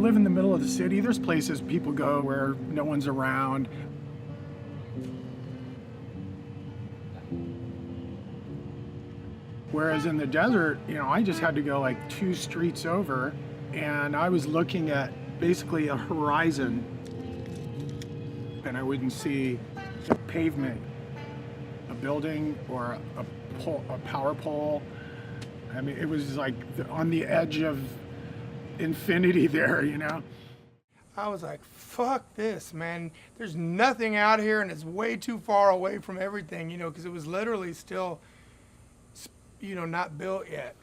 live in the middle of the city, there's places people go where no one's around. Whereas in the desert, you know, I just had to go like 2 streets over, and I was looking at basically a horizon, and I wouldn't see the pavement, a building or a power pole. I mean, it was like on the edge of infinity there, you know? I was like, fuck this, man. There's nothing out here, and it's way too far away from everything, you know, because it was literally still, you know, not built yet.